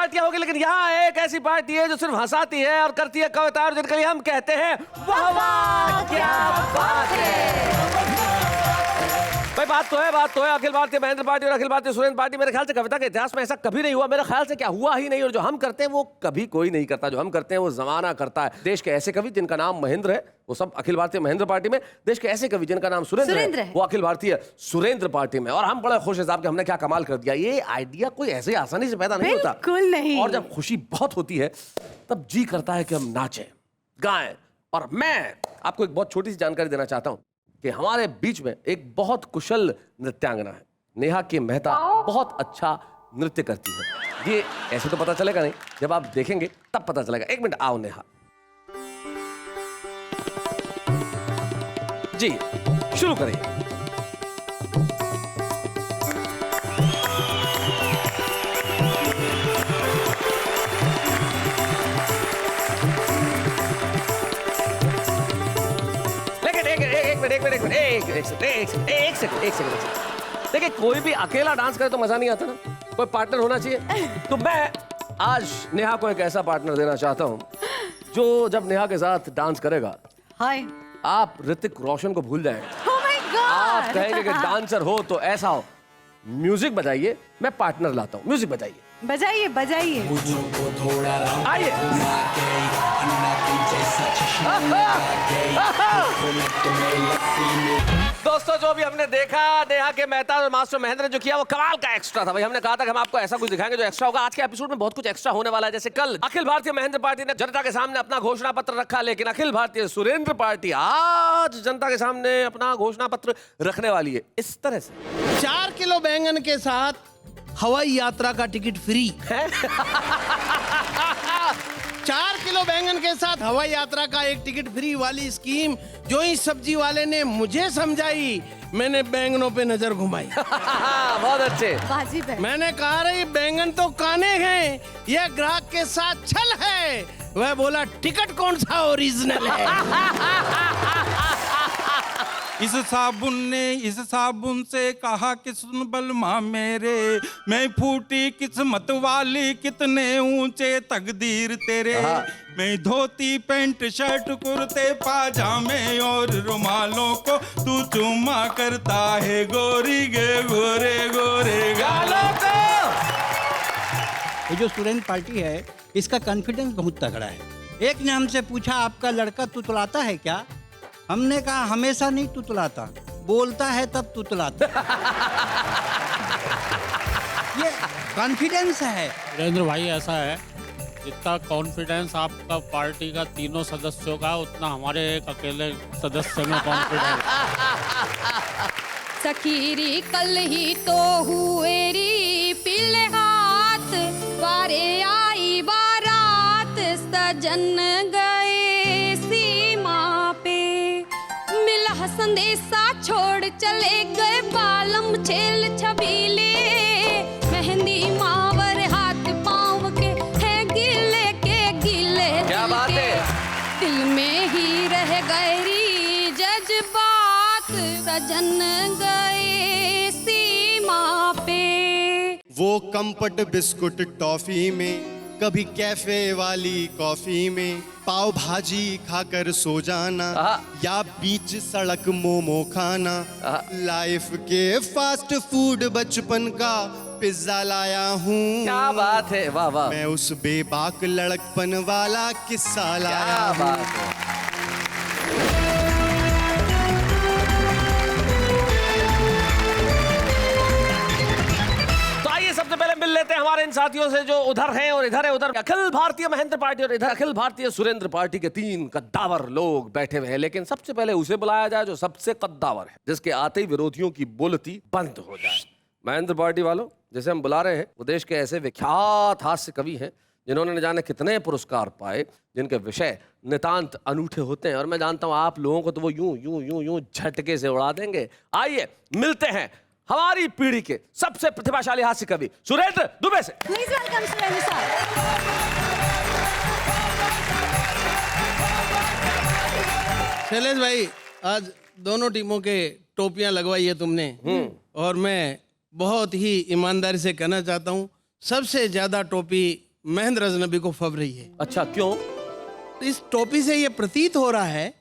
पार्टियां होगी, लेकिन यहाँ एक ऐसी पार्टी है जो सिर्फ हंसाती है और करती है कविता, और जिनके लिए हम कहते हैं वाह वाह क्या बात है। भाई बात तो है अखिल भारतीय महेंद्र पार्टी और अखिल भारतीय सुरेंद्र पार्टी मेरे ख्याल से कविता के इतिहास में ऐसा कभी नहीं हुआ, मेरे ख्याल से क्या हुआ ही नहीं। और जो हम करते हैं वो कभी कोई नहीं करता, जो हम करते हैं वो जमाना करता है। देश के ऐसे कवि जिनका नाम महेंद्र है वो सब अखिल भारतीय महेंद्र पार्टी में, देश के ऐसे कवि जिनका नाम सुरेंद्र है वो अखिल भारतीय सुरेंद्र पार्टी में। और हम बड़े खुश हैं साहब कि हमने क्या कमाल कर दिया। ये आइडिया कोई ऐसे आसानी से पैदा नहीं होता, बिल्कुल नहीं। और जब खुशी बहुत होती है तब जी करता है कि हम नाचें गाएं। और मैं आपको एक बहुत छोटी सी जानकारी देना चाहता हूं कि हमारे बीच में एक बहुत कुशल नृत्यांगना है, नेहा के मेहता। बहुत अच्छा नृत्य करती है। ये ऐसे तो पता चलेगा नहीं, जब आप देखेंगे तब पता चलेगा। एक मिनट, आओ नेहा जी, शुरू करिए। एक सेकंड। देखिए, कोई भी अकेला डांस करे तो मजा नहीं आता ना, कोई पार्टनर होना चाहिए। तो मैं आज नेहा को एक ऐसा पार्टनर देना चाहता हूँ जो जब नेहा के साथ डांस करेगा हाय आप ऋतिक रोशन को भूल जाएंगे। Oh my God! आप कहेंगे कि डांसर हो तो ऐसा हो। म्यूजिक बजाइए, मैं पार्टनर लाता हूँ। म्यूजिक बजाइए, बजाइए बजाइए। आइए। दोस्तों, जो भी हमने देखा नेहा के मेहता और मास्टर महेंद्र ने जो किया वो कमाल का एक्स्ट्रा था। भाई हमने कहा था कि हम आपको ऐसा कुछ दिखाएंगे जो एक्स्ट्रा होगा। आज के एपिसोड में बहुत कुछ एक्स्ट्रा होने वाला है। जैसे कल अखिल भारतीय महेंद्र पार्टी ने जनता के सामने अपना घोषणा पत्र रखा, लेकिन अखिल भारतीय सुरेंद्र पार्टी आज जनता के सामने अपना घोषणा पत्र रखने वाली है इस तरह से। 4 किलो बैंगन के साथ हवाई यात्रा का टिकट फ्री है। 4 किलो बैंगन के साथ हवाई यात्रा का एक टिकट फ्री वाली स्कीम जो इस सब्जी वाले ने मुझे समझाई, मैंने बैंगनों पे नजर घुमाई। बहुत अच्छे। वाजिब है। मैंने कहा रही बैंगन तो काने हैं, यह ग्राहक के साथ छल है। वह बोला टिकट कौन सा ओरिजिनल है। इस साबुन से कहा कि सुन बलमा मेरे, मैं फूटी किस्मत वाली, कितने ऊंचे तकदीर तेरे। मैं धोती पैंट शर्ट कुर्ते पाजामे और रुमालों को तू चुम्मा करता है गोरी गे गोरे गोरे गालों को। ये जो सुरेंद्र पार्टी है इसका कॉन्फिडेंस बहुत तगड़ा है। एक ने हमसे पूछा आपका लड़का तुतलाता है क्या? हमने कहा हमेशा नहीं तुतलाता, बोलता है तब तुतलाता। ये कॉन्फिडेंस है। वीरेंद्र भाई, ऐसा है जितना कॉन्फिडेंस आपका पार्टी का तीनों सदस्यों का, उतना हमारे एक अकेले सदस्य में कॉन्फिडेंस। सखीरी कल ही तो हुएरी पीले हाथ, वारे आई बारात, सजन गए सीमा पे, मिला संदेशा छोड़ चले गए बालम छेल छबीले, मेहंदी मावर हाथ पाँव के है गिले के गिले। क्या बात है। दिल में ही रह गई जज्बात, सजन गए सीमा पे। वो कंपट बिस्कुट टॉफी में, कभी कैफे वाली कॉफी में, पाव भाजी खाकर सो जाना या बीच सड़क मोमो खाना। लाइफ के फास्ट फूड बचपन का पिज्जा लाया हूँ। क्या बात है, वाह वाह। मैं उस बेबाक लड़कपन वाला किस्सा लाया हूँ। सबसे पहले मिल लेते हैं हमारे इन साथियों से जो उधर हैं और इधर है। उधर अखिल भारतीय महेंद्र पार्टी और इधर अखिल भारतीय सुरेंद्र पार्टी के 3 कद्दावर लोग बैठे हुए हैं। लेकिन सबसे पहले उसे बुलाया जाए जो सबसे कद्दावर है, जिसके आते ही विरोधियों की बोलती बंद हो जाए। महेंद्र पार्टी वालों, जैसे हम बुला रहे हैं, वो देश के ऐसे विख्यात हास्य कवि हैं जिन्होंने न जाने कितने पुरस्कार पाए, जिनके विषय नितांत अनूठे होते हैं। और मैं जानता हूँ आप लोगों को तो वो यूं यूं यूं यूं झटके से उड़ा देंगे। आइए मिलते हैं हमारी पीढ़ी के सबसे प्रतिभाशाली हास्य कवि सुरेंद्र दुबे से। प्लीज वेलकम सुरेंद्र साहब। शैलेश भाई, आज दोनों टीमों के टोपियां लगवाई है तुमने, और मैं बहुत ही ईमानदारी से कहना चाहता हूँ सबसे ज्यादा टोपी महेंद्र अजनबी को फब रही है। अच्छा, क्यों? इस टोपी से ये प्रतीत हो रहा है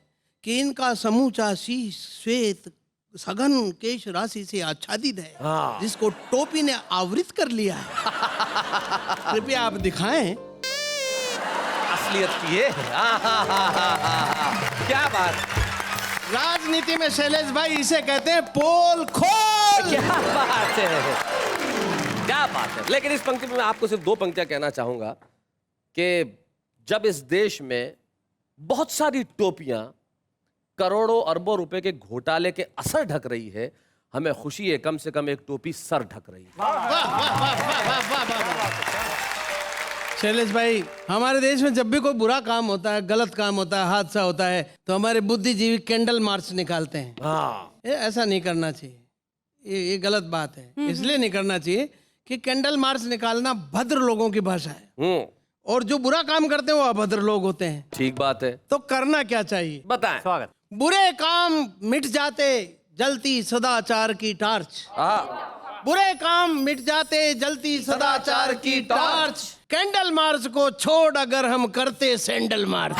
कि इनका समूचा शीश श्वेत सघन केश राशि से आच्छादित है, हाँ। जिसको टोपी ने आवृत कर लिया है। कृपया आप दिखाएं। असलियत की है। क्या बात, राजनीति में शैलेश भाई इसे कहते हैं पोल खोल। क्या बात है, क्या बात है। लेकिन इस पंक्ति में मैं आपको सिर्फ 2 पंक्तियां कहना चाहूंगा कि जब इस देश में बहुत सारी टोपियां करोड़ों अरबों रुपए के घोटाले के असर ढक रही है, हमें खुशी है कम से कम एक टोपी सर ढक रही है। शैलेश भाई, हमारे देश में जब भी कोई बुरा काम होता है, गलत काम होता है, हादसा होता है, तो हमारे बुद्धिजीवी कैंडल मार्च निकालते हैं। हाँ, ऐसा नहीं करना चाहिए, ये गलत बात है। इसलिए नहीं करना चाहिए कि कैंडल मार्च निकालना भद्र लोगों की भाषा है, और जो बुरा काम करते हैं वो अभद्र लोग होते हैं। ठीक बात है। तो करना क्या चाहिए बताएं। स्वागत। बुरे काम मिट जाते जलती सदाचार की टॉर्च। बुरे काम मिट जाते जलती सदाचार की टॉर्च। कैंडल मार्च को छोड़ अगर हम करते सैंडल मार्च।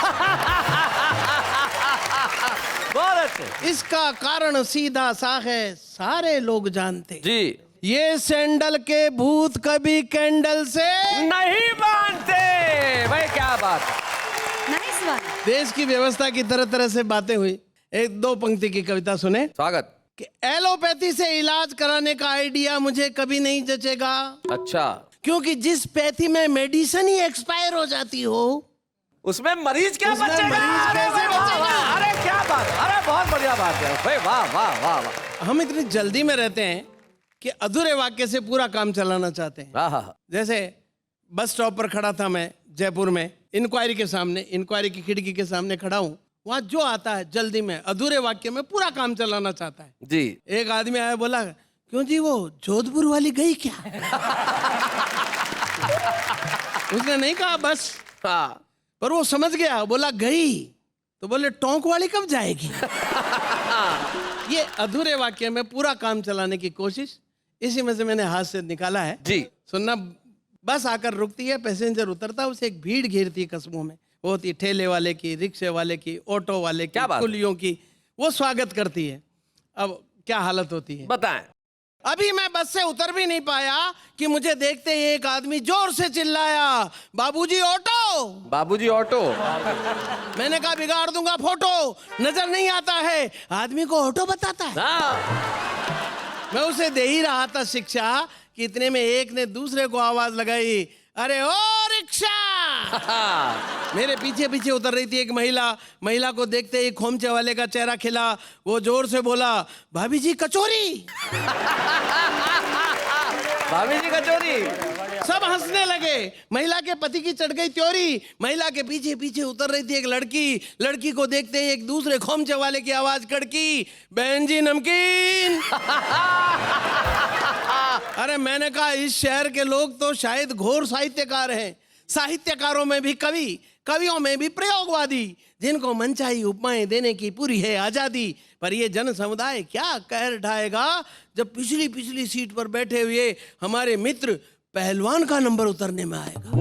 इसका कारण सीधा सा है, सारे लोग जानते जी, ये सैंडल के भूत कभी कैंडल से नहीं मानते। भाई क्या बात है। Nice one. देश की व्यवस्था की तरह तरह से बातें हुई। 1-2 पंक्ति की कविता सुने। स्वागत। कि एलोपैथी से इलाज कराने का आइडिया मुझे कभी नहीं जचेगा। अच्छा, क्योंकि जिस पैथी में मेडिसिन ही एक्सपायर हो जाती हो, उसमें मरीज क्या उसमें बचेगा? मरीज कैसे अरे वाह, बचेगा? वाह, अरे क्या बात, अरे बहुत बढ़िया बात है भाई, वाह वाह वाह वाह। हम इतनी जल्दी में रहते हैं कि अधूरे वाक्य से पूरा काम चलाना चाहते हैं। हाँ हाँ। जैसे बस स्टॉप पर खड़ा था मैं जयपुर में, इंक्वायरी के सामने, इंक्वायरी की खिड़की के सामने खड़ा हूँ। वहां जो आता है जल्दी में अधूरे वाक्य में पूरा काम चलाना चाहता है जी। एक आदमी आया, बोला क्यों जी वो जोधपुर वाली गई क्या? उसने नहीं कहा बस, हाँ, पर वो समझ गया, बोला गई, तो बोले टोंक वाली कब जाएगी? ये अधूरे वाक्य में पूरा काम चलाने की कोशिश, इसी में से मैंने हाथ से निकाला है जी। सुनना। बस आकर रुकती है, पैसेंजर उतरता है, उसे एक भीड़ घेरती है कस्बों में। वो होती ठेले वाले की, रिक्शे वाले की, ऑटो वाले की, कुलियों की, वो स्वागत करती है। अब क्या हालत होती है बताएं। अभी मैं बस से उतर भी नहीं पाया कि मुझे देखते ही एक आदमी जोर से चिल्लाया, बाबूजी ऑटो। बाबूजी ऑटो। मैंने कहा बिगाड़ दूंगा फोटो, नजर नहीं आता है, आदमी को ऑटो बताता है। हाँ। मैं उसे दे ही रहा था शिक्षा कि इतने में एक ने दूसरे को आवाज लगाई, अरे ओ रिक्शा। मेरे पीछे पीछे उतर रही थी एक महिला को देखते ही खोमचे वाले का चेहरा खिला। वो जोर से बोला, भाभी जी कचौरी। भाभी जी कचौरी। सब हंसने लगे। महिला के पति की चढ़ गई त्योरी। महिला के पीछे पीछे उतर रही थी एक लड़की को देखते ही एक दूसरे खोमचे वाले की आवाज कड़की, बहन जी नमकीन। अरे मैंने कहा इस शहर के लोग तो शायद घोर साहित्यकार हैं। साहित्यकारों में भी कवि, कवियों में भी प्रयोगवादी, जिनको मनचाही उपमाएं देने की पूरी है आजादी। पर ये जन समुदाय क्या कहर ढाएगा जब पिछली सीट पर बैठे हुए हमारे मित्र पहलवान का नंबर उतरने में आएगा।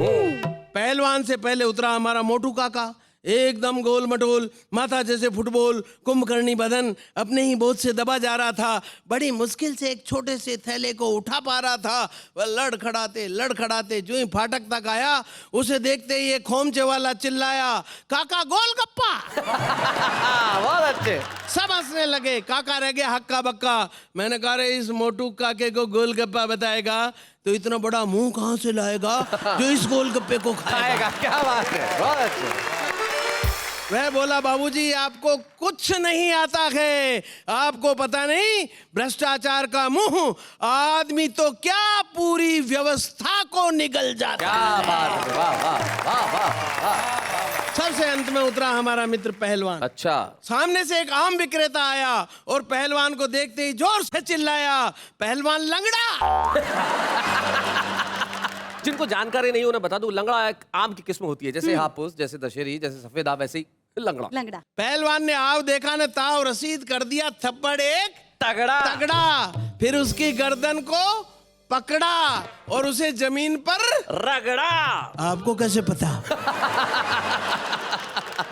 पहलवान से पहले उतरा हमारा मोटू काका, एकदम गोल मटोल, माथा जैसे फुटबॉल, कुंभकर्णी बदन, अपने ही बोझ से दबा जा रहा था। बड़ी मुश्किल से एक छोटे से थैले को उठा पा रहा था। वह लड़खड़ाते जो ही फाटक तक आया, उसे देखते ही एक खोमचे वाला चिल्लाया, काका गोलगप्पा। बहुत अच्छे। सब हंसने लगे। काका रह गया हक्का बक्का। मैंने कहा रे इस मोटू काके को गोलगप्पा बताएगा तो इतना बड़ा मुंह कहां से लाएगा जो इस गोलगप्पे को खाएगा। क्या बात है, बहुत अच्छे। वह बोला, बाबूजी आपको कुछ नहीं आता है, आपको पता नहीं भ्रष्टाचार का मुंह आदमी तो क्या पूरी व्यवस्था को निगल जाता। क्या बात है, वाह वाह वाह वाह वाह। सबसे अंत में उतरा हमारा मित्र पहलवान। अच्छा। सामने से एक आम विक्रेता आया और पहलवान को देखते ही जोर से चिल्लाया, पहलवान लंगड़ा। जिनको जानकारी नहीं उन्हें बता दूं, लंगड़ा एक आम की किस्म होती है, जैसे हापुस, जैसे दशहरी, जैसे सफेद आम, वैसे ही लंगड़ा। पहलवान ने आव देखा ने ताव रसीद कर दिया थप्पड़ एक तगड़ा। फिर उसकी गर्दन को पकड़ा और उसे जमीन पर रगड़ा। आपको कैसे पता?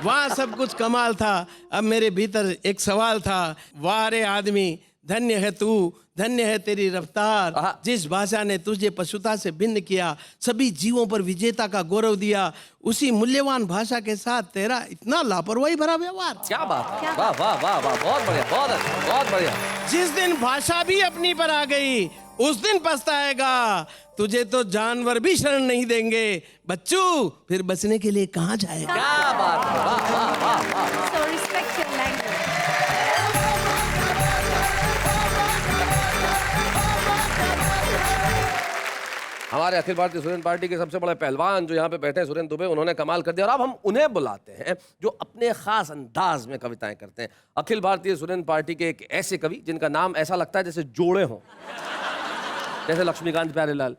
वहां सब कुछ कमाल था। अब मेरे भीतर एक सवाल था, वाह रे आदमी, धन्य है तू, धन्य है तेरी रफ्तार, जिस भाषा ने तुझे पशुता से भिन्न किया, सभी जीवों पर विजेता का गौरव दिया, उसी मूल्यवान भाषा के साथ तेरा इतना लापरवाही भरा व्यवहार। क्या बात है, वाह वाह वाह वाह, बहुत बढ़िया, बहुत अच्छा, बहुत बढ़िया। जिस दिन भाषा भी अपनी पर आ गई उस दिन पछताएगा, तुझे तो जानवर भी शरण नहीं देंगे बच्चू, फिर बचने के लिए कहाँ जाएगा? क्या बात है, वाह वाह वाह वाह। So respect your language. हमारे अखिल भारतीय सुरेंद्र पार्टी के सबसे बड़े पहलवान जो यहाँ पे बैठे हैं, सुरेंद्र दुबे, उन्होंने कमाल कर दिया। और अब हम उन्हें बुलाते हैं जो अपने खास अंदाज में कविताएं करते हैं। अखिल भारतीय सुरेंद्र पार्टी के एक ऐसे कवि जिनका नाम ऐसा लगता है जैसे जोड़े हों, जैसे लक्ष्मीकांत प्यारेलाल,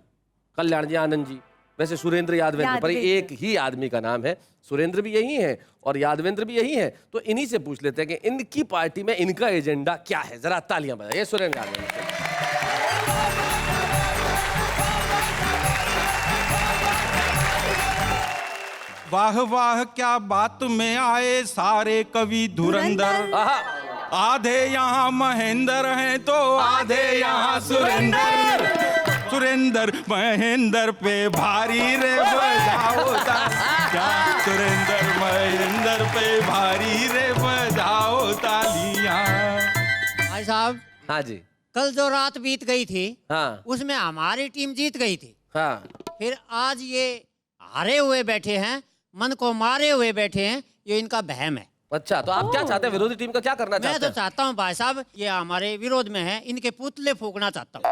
कल्याण जी आनंद जी, वैसे सुरेंद्र यादवेंद्र, पर एक ही आदमी का नाम है। सुरेंद्र भी यही है और यादवेंद्र भी यही है। तो इन्हीं से पूछ लेते हैं कि इनकी पार्टी में इनका एजेंडा क्या है। जरा तालियां बजाइए सुरेंद्र यादवेंद्र। वाह वाह क्या बात में आए सारे कवि धुरंधर, आधे यहाँ महेंद्र हैं तो आधे यहाँ सुरेंद्र, सुरेंद्र महेंद्र पे भारी रे बजाओ तालियां, सुरेंद्र महेंद्र पे भारी रे बजाओ तालियां। भाई साहब, हाँ जी, कल जो रात बीत गई थी, हाँ उसमें हमारी टीम जीत गई थी। हाँ, फिर आज ये हारे हुए बैठे हैं, मन को मारे हुए बैठे हैं, ये इनका बहम है। अच्छा, तो आप क्या चाहते हैं? विरोधी टीम का क्या करना मैं चाहते तो हैं? चाहता हूँ भाई साहब, ये हमारे विरोध में है, इनके पुतले फूकना चाहता हूँ।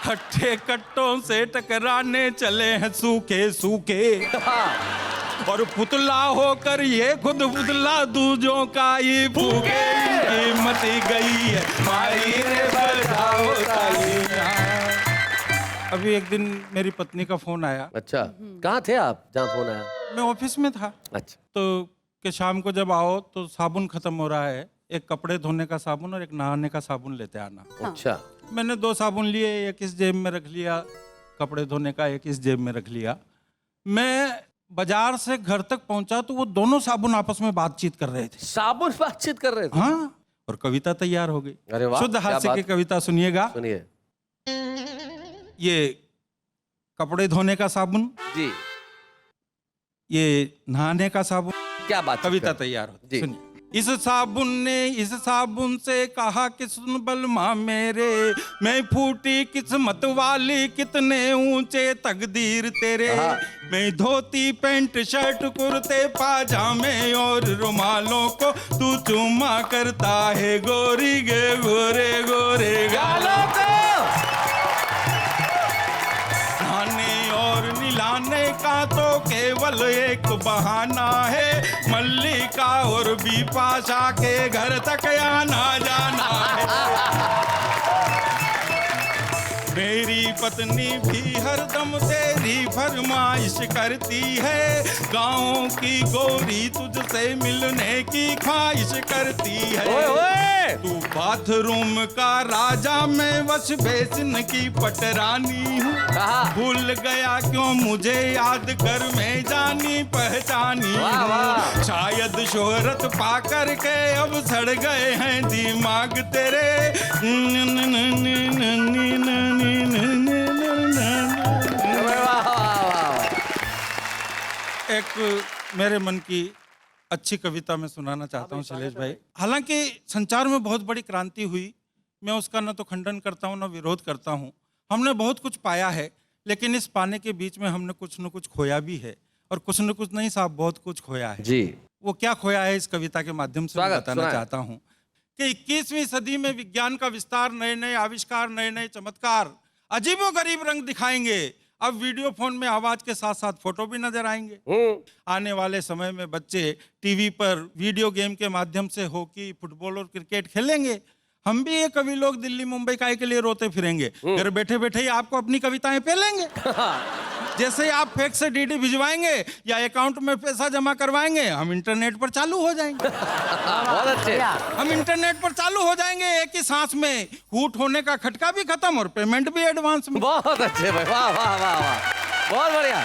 हट्टे कट्टों से टकराने चले हैं सूखे सूखे, और पुतला होकर ये खुद पुतला दूजों का ही फूके, इनकी मती गई है मारी रे बजाओ तालियां। अभी एक दिन मेरी पत्नी का फोन आया। अच्छा, कहाँ थे आप जहाँ फोन आया? मैं ऑफिस में था। अच्छा, तो कि शाम को जब आओ तो साबुन खत्म हो रहा है, एक कपड़े धोने का साबुन और एक नहाने का साबुन लेते आना। अच्छा, मैंने 2 साबुन लिए, एक इस जेब में रख लिया कपड़े धोने का, एक इस जेब में रख लिया। मैं बाजार से घर तक पहुंचा तो वो दोनों साबुन आपस में बातचीत कर रहे थे। साबुन बातचीत कर रहे थे? हाँ, और कविता तैयार हो गई। अरे वाह, शुद्ध क्या हास्य बात। की कविता सुनिएगा। सुनिए। ये कपड़े धोने का साबुन, जी, ये नहाने का साबुन, क्या बात। कविता तैयार हो। जी। सुनिए। इस साबुन ने इस साबुन से कहा कि सुन बलमा मेरे, मैं फूटी किस्मत वाली, कितने ऊंचे तकदीर तेरे, मैं धोती पैंट शर्ट कुर्ते पाजामे और रुमालों को तू चुम्मा करता है गोरी गे गोरे गोरे गालों को, नहाने और निलाने का तो केवल एक बहाना है, मल्लिका और बिपाशा के घर तक आना जाना है। मेरी पत्नी भी हरदम तेरी फरमाइश करती है, गाँव की गोरी तुझसे मिलने की ख्वाहिश करती है। ओए ओए! तू बाथरूम का राजा, मैं बस बेसिन की पटरानी हूँ, भूल गया क्यों मुझे याद कर, मैं जानी पहचानी हूँ, शायद शोहरत पा कर के अब सड़ गए हैं दिमाग तेरे। एक मेरे मन की अच्छी कविता मैं सुनाना चाहता हूँ शैलेश भाई। हालांकि संचार में बहुत बड़ी क्रांति हुई, मैं उसका न तो खंडन करता हूँ न विरोध करता हूँ। हमने बहुत कुछ पाया है, लेकिन इस पाने के बीच में हमने कुछ न कुछ खोया भी है, और कुछ न कुछ नहीं साहब, बहुत कुछ खोया है जी। वो क्या खोया है इस कविता के माध्यम से मैं बताना चाहता हूँ कि 21वीं सदी में विज्ञान का विस्तार, नए नए आविष्कार, नए नए चमत्कार, अजीबोगरीब रंग दिखाएंगे। अब वीडियो फोन में आवाज के साथ साथ फोटो भी नजर आएंगे। आने वाले समय में बच्चे टीवी पर वीडियो गेम के माध्यम से हॉकी, फुटबॉल और क्रिकेट खेलेंगे। हम भी ये कवि लोग दिल्ली मुंबई काय के लिए रोते फिरेंगे, घर बैठे बैठे ही आपको अपनी कविताएं पेलेंगे। जैसे ही आप फेक से डीडी भिजवाएंगे या अकाउंट में पैसा जमा करवाएंगे, हम इंटरनेट पर चालू हो जाएंगे। बहुत अच्छे। हम इंटरनेट पर चालू हो जाएंगे एक ही सांस में। हूट होने का खटका भी खत्म और पेमेंट भी एडवांस में। बहुत अच्छे भाई, वाह वाह वाह वाह, बहुत बढ़िया।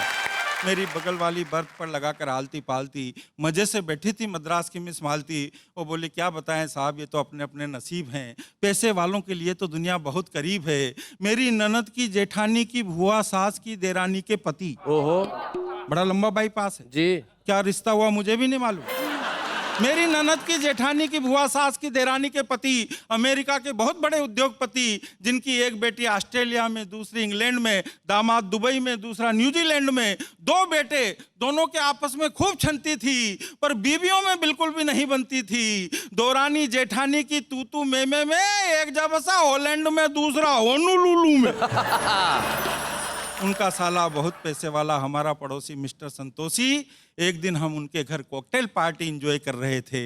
मेरी बगल वाली बर्थ पर लगाकर आलती पालती मजे से बैठी थी मद्रास की मिस मालती। वो बोली क्या बताएं साहब, ये तो अपने अपने नसीब हैं, पैसे वालों के लिए तो दुनिया बहुत करीब है। मेरी ननद की जेठानी की भुआ सास की देरानी के पति। ओहो, बड़ा लंबा बाईपास है जी। क्या रिश्ता हुआ मुझे भी नहीं मालूम। मेरी ननद की जेठानी की भुआ सास की देरानी के पति अमेरिका के बहुत बड़े उद्योगपति, जिनकी एक बेटी ऑस्ट्रेलिया में, दूसरी इंग्लैंड में, दामाद दुबई में, दूसरा न्यूजीलैंड में। 2 बेटे, दोनों के आपस में खूब छनती थी पर बीवियों में बिल्कुल भी नहीं बनती थी। दोरानी जेठानी की तू में एक जबसा हॉलैंड में, दूसरा होनोलुलु में। उनका साला बहुत पैसे वाला हमारा पड़ोसी मिस्टर संतोषी। एक दिन हम उनके घर कॉकटेल पार्टी एंजॉय कर रहे थे,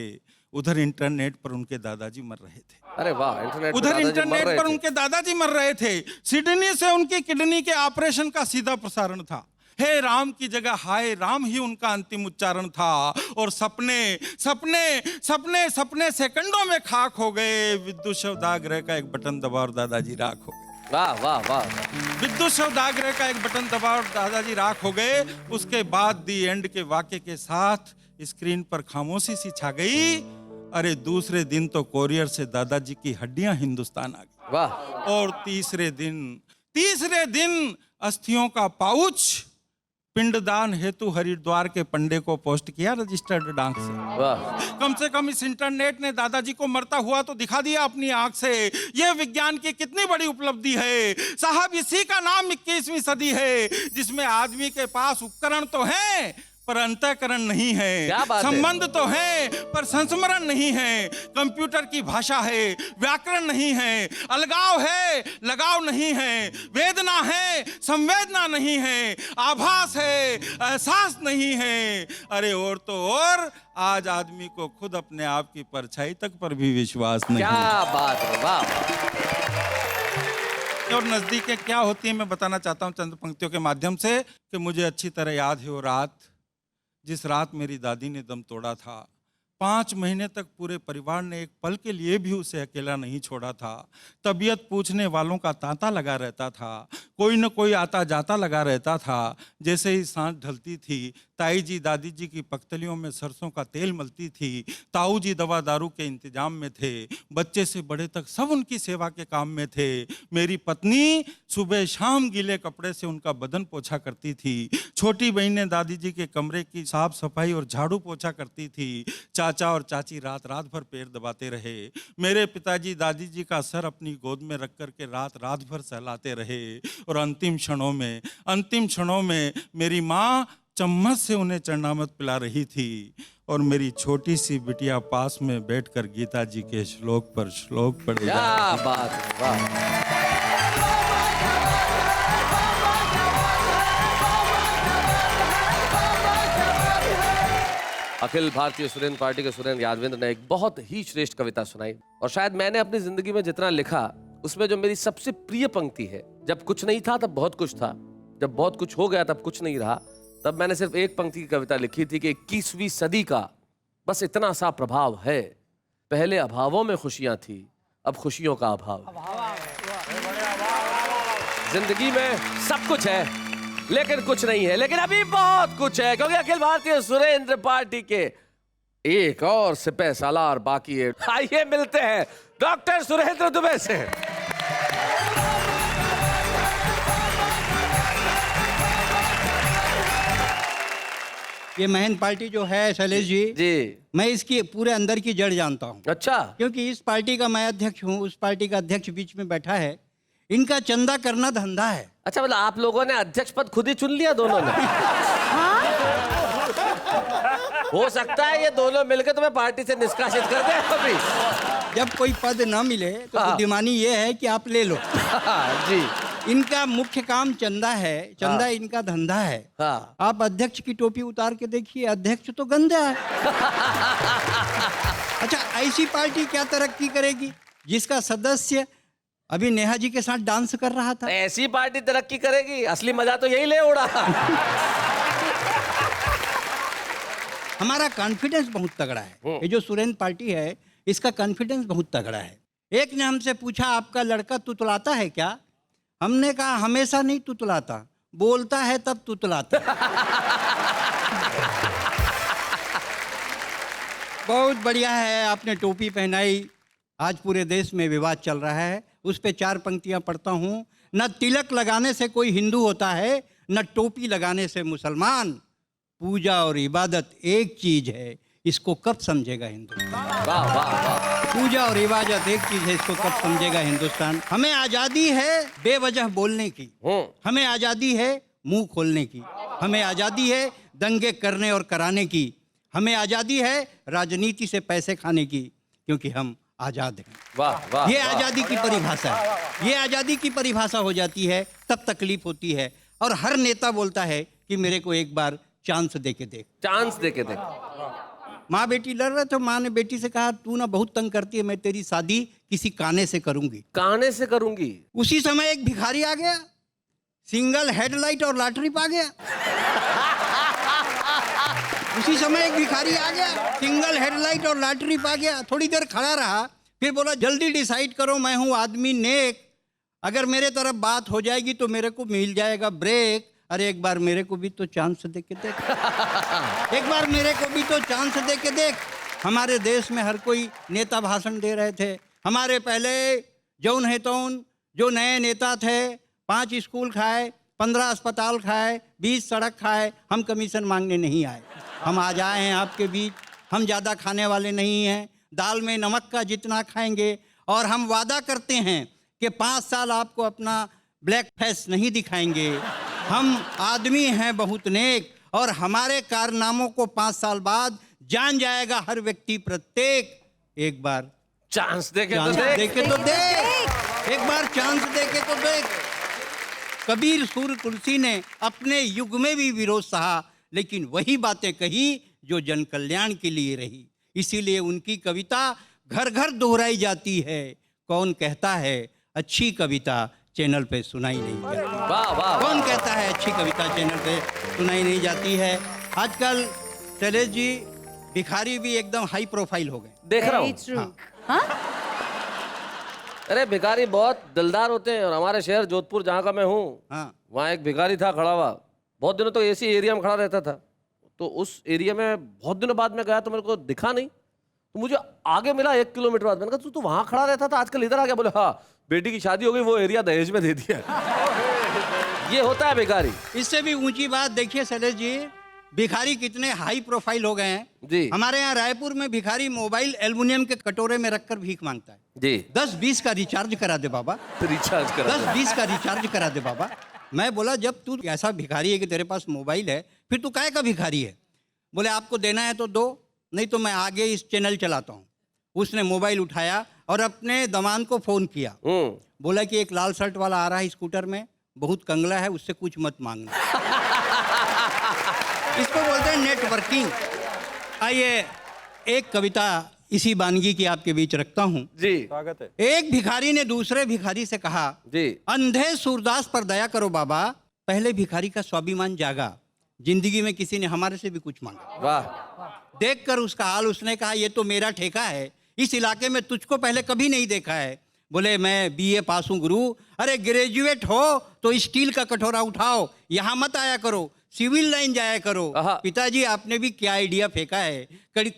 उधर इंटरनेट पर उनके दादाजी मर रहे थे। अरे वाह, इंटरनेट उधर इंटरनेट पर उनके दादाजी मर रहे थे। सिडनी से उनकी किडनी के ऑपरेशन का सीधा प्रसारण था। हे राम की जगह हाय राम ही उनका अंतिम उच्चारण था। और सपने सपने सपने सपने सेकंडों में खाक हो गए। विद्युत शवदाग्रह का एक बटन दबा और दादाजी राख हो गए। वाह वाह वाह। विद्युत शवदाग्रह का एक बटन दबा और दादाजी राख हो गए। उसके बाद दी एंड के वाक्य के साथ स्क्रीन पर खामोशी सी छा गई। अरे दूसरे दिन तो कोरियर से दादाजी की हड्डियां हिंदुस्तान आ गई। वाह। और तीसरे दिन अस्थियों का पाउच पिंडदान हेतु हरिद्वार के पंडे को पोस्ट किया रजिस्टर्ड डाक से। वाह। कम से कम इस इंटरनेट ने दादाजी को मरता हुआ तो दिखा दिया अपनी आंख से। यह विज्ञान की कितनी बड़ी उपलब्धि है साहब। इसी का नाम 21वीं सदी है, जिसमें आदमी के पास उपकरण तो हैं पर अंतःकरण नहीं है। क्या बात है? संबंध तो है पर संस्मरण नहीं है। कंप्यूटर की भाषा है, व्याकरण नहीं है। अलगाव है, लगाव नहीं है। वेदना है, संवेदना नहीं है। आभास है, एहसास नहीं है। अरे और तो और आज आदमी को खुद अपने आप की परछाई तक पर भी विश्वास नहीं। क्या बात है, वाह। और नजदीकें क्या होती है मैं बताना चाहता हूँ चंद पंक्तियों के माध्यम से कि मुझे अच्छी तरह याद है वो रात, जिस रात मेरी दादी ने दम तोड़ा था। 5 महीने तक पूरे परिवार ने एक पल के लिए भी उसे अकेला नहीं छोड़ा था। तबीयत पूछने वालों का तांता लगा रहता था, कोई न कोई आता जाता लगा रहता था। जैसे ही सांझ ढलती थी, ताई जी दादी जी की पख्तलियों में सरसों का तेल मलती थी। ताऊ जी दवा दारू के इंतजाम में थे। बच्चे से बड़े तक सब उनकी सेवा के काम में थे। मेरी पत्नी सुबह शाम गीले कपड़े से उनका बदन पोछा करती थी। छोटी बहनें दादी जी के कमरे की साफ सफाई और झाड़ू पोछा करती थी। चाचा और चाची रात रात भर पैर दबाते रहे। मेरे पिताजी दादी जी का सर अपनी गोद में रख कर के रात रात भर सहलाते रहे। और अंतिम क्षणों में मेरी माँ चम्मच से उन्हें चरणामृत पिला रही थी और मेरी छोटी सी बिटिया पास में बैठकर गीता जी के श्लोक पर श्लोक पढ़े। क्या बात है, वाह। अखिल भारतीय सुरेंद्र पार्टी के सुरेंद्र यादवेंद्र ने एक बहुत ही श्रेष्ठ कविता सुनाई और शायद मैंने अपनी जिंदगी में जितना लिखा उसमें जो मेरी सबसे प्रिय पंक्ति है, जब कुछ नहीं था तब बहुत कुछ था, जब बहुत कुछ हो गया तब कुछ नहीं रहा, तब मैंने सिर्फ एक पंक्ति की कविता लिखी थी कि 21वीं सदी का बस इतना सा प्रभाव है, पहले अभावों में खुशियां थी, अब खुशियों का अभाव। जिंदगी में सब कुछ है लेकिन कुछ नहीं है, लेकिन अभी बहुत कुछ है, क्योंकि अखिल भारतीय सुरेंद्र पार्टी के एक और सिपह सालार बाकी है। आइए मिलते हैं डॉक्टर सुरेंद्र दुबे से। ये महंत पार्टी जो है शैलेश जी, मैं इसकी पूरे अंदर की जड़ जानता हूँ। अच्छा। क्योंकि इस पार्टी का मैं अध्यक्ष हूँ, उस पार्टी का अध्यक्ष बीच में बैठा है। इनका चंदा करना धंधा है। अच्छा, मतलब आप लोगों ने अध्यक्ष पद खुद ही चुन लिया दोनों ने? हो सकता है ये दोनों मिलकर तुम्हें पार्टी से निष्कासित कर दे अभी। जब कोई पद ना मिले तो बुद्धिमानी ये है कि आप ले लो। जी। इनका मुख्य काम चंदा है, चंदा इनका धंधा है। आप अध्यक्ष की टोपी उतार के देखिए, अध्यक्ष तो गंदा है। अच्छा, ऐसी पार्टी क्या तरक्की करेगी जिसका सदस्य अभी नेहा जी के साथ डांस कर रहा था। ऐसी पार्टी तरक्की करेगी, असली मजा तो यही ले उड़ा। हमारा कॉन्फिडेंस बहुत तगड़ा है। ये जो सुरेंद्र पार्टी है, इसका कॉन्फिडेंस बहुत तगड़ा है। एक ने हमसे पूछा, आपका लड़का तुतलाता है क्या? हमने कहा हमेशा नहीं तुतलाता, बोलता है तब तुतलाता। बहुत बढ़िया है, आपने टोपी पहनाई। आज पूरे देश में विवाद चल रहा है, उस पे 4 पंक्तियां पढ़ता हूँ। न तिलक लगाने से कोई हिंदू होता है, न टोपी लगाने से मुसलमान। पूजा और इबादत एक चीज है, इसको कब समझेगा हिंदुस्तान? वाह वाह वाह। पूजा और इबादत एक चीज है, इसको कब समझेगा हिंदुस्तान? हमें आजादी है बेवजह बोलने की, हमें आजादी है मुंह खोलने की, हमें आजादी है दंगे करने और कराने की, हमें आजादी है राजनीति से पैसे खाने की, क्योंकि हम आजाद हैं। वाह वाह। ये आजादी की परिभाषा है। ये आजादी की परिभाषा हो जाती है तब तकलीफ होती है। और हर नेता बोलता है कि मेरे को एक बार चांस दे के देख। चांस दे के देख। माँ बेटी लड़ रहे थे, माँ ने बेटी से कहा, तू ना बहुत तंग करती है, मैं तेरी शादी किसी काने से करूंगी। काने से करूंगी। उसी समय एक भिखारी आ गया, सिंगल हेडलाइट और लॉटरी पा गया। उसी समय एक भिखारी आ गया, सिंगल हेडलाइट और लॉटरी पा गया। थोड़ी देर खड़ा रहा, फिर बोला, जल्दी डिसाइड करो, मैं हूं आदमी नेक, अगर मेरे तरफ बात हो जाएगी तो मेरे को मिल जाएगा ब्रेक। अरे एक बार मेरे को भी तो चांस दे के देख। एक बार मेरे को भी तो चांस दे के देख। हमारे देश में हर कोई नेता भाषण दे रहे थे। हमारे पहले जौन है तौन जो नए नेता थे, 5 स्कूल खाए, 15 अस्पताल खाए, 20 सड़क खाए। हम कमीशन मांगने नहीं आए, हम आज आए हैं आपके बीच। हम ज़्यादा खाने वाले नहीं हैं, दाल में नमक का जितना खाएंगे। और हम वादा करते हैं कि 5 साल आपको अपना ब्लैक फेस नहीं दिखाएंगे। हम आदमी हैं बहुत नेक, और हमारे कारनामों को 5 साल बाद जान जाएगा हर व्यक्ति प्रत्येक। एक बार चांस दे के चांस दे के तो देख, एक बार चांस दे के तो देख। कबीर सूर्य तुलसी ने अपने युग में भी विरोध सहा, लेकिन वही बातें कही जो जन कल्याण के लिए रही। इसीलिए उनकी कविता घर घर दोहराई जाती है। कौन कहता है अच्छी कविता चैनल पे सुनाई नहीं जाती? वाह वाह। कौन कहता है अच्छी कविता चैनल पे सुनाई नहीं जाती है? आजकल शैलेश जी, भिखारी भी एकदम हाई प्रोफाइल हो गए। देख रहा Very हूँ। true. हाँ? अरे भिखारी बहुत दिलदार होते हैं। और हमारे शहर जोधपुर जहाँ का मैं हूँ, हाँ, वहाँ एक भिखारी था खड़ा हुआ, बहुत दिनों तक ऐसी एरिया में खड़ा रहता था। तो उस एरिया में बहुत दिनों बाद में गया तो मेरे को दिखा नहीं, तो मुझे आगे मिला 1 किलोमीटर बाद। मैंने कहा, तू तो वहाँ खड़ा रहता था, आजकल इधर आ गया? बोले, हाँ, बेटी की शादी हो गई, वो एरिया दहेज में दे दिया। ये होता है भिखारी। इससे भी ऊंची बात देखिए शैलेश जी, भिखारी कितने हाई प्रोफाइल हो गए हैं जी। हमारे यहाँ रायपुर में भिखारी मोबाइल एल्युमिनियम के कटोरे में रखकर भीख मांगता है। जी। 10-20 का रिचार्ज करा दे बाबा, रिचार्ज करा। 10-20 का रिचार्ज करा दे बाबा। मैं बोला, जब तू ऐसा भिखारी है कि तेरे पास मोबाइल है, फिर तू काहे का भिखारी है? बोले, आपको देना है तो दो, नहीं तो मैं आगे इस चैनल चलाता हूँ। उसने मोबाइल उठाया और अपने दमान को फोन किया। बोला कि एक लाल शर्ट वाला आ रहा है स्कूटर में, बहुत कंगला है, उससे कुछ मत मांगना। इसको बोलते हैं नेटवर्किंग। आइए एक कविता इसी बानगी की आपके बीच रखता हूँ जी। स्वागत है। एक भिखारी ने दूसरे भिखारी से कहा, जी। अंधे सूरदास पर दया करो बाबा। पहले भिखारी का स्वाभिमान जागा, जिंदगी में किसी ने हमारे से भी कुछ मांगा। वाह। देखकर उसका हाल उसने कहा, ये तो मेरा ठेका है, इस इलाके में तुझको पहले कभी नहीं देखा है। बोले, मैं बीए पास हूँ गुरु। अरे ग्रेजुएट हो तो स्टील का कटोरा उठाओ, यहाँ मत आया करो, सिविल लाइन जाया करो। पिताजी आपने भी क्या आइडिया फेंका है?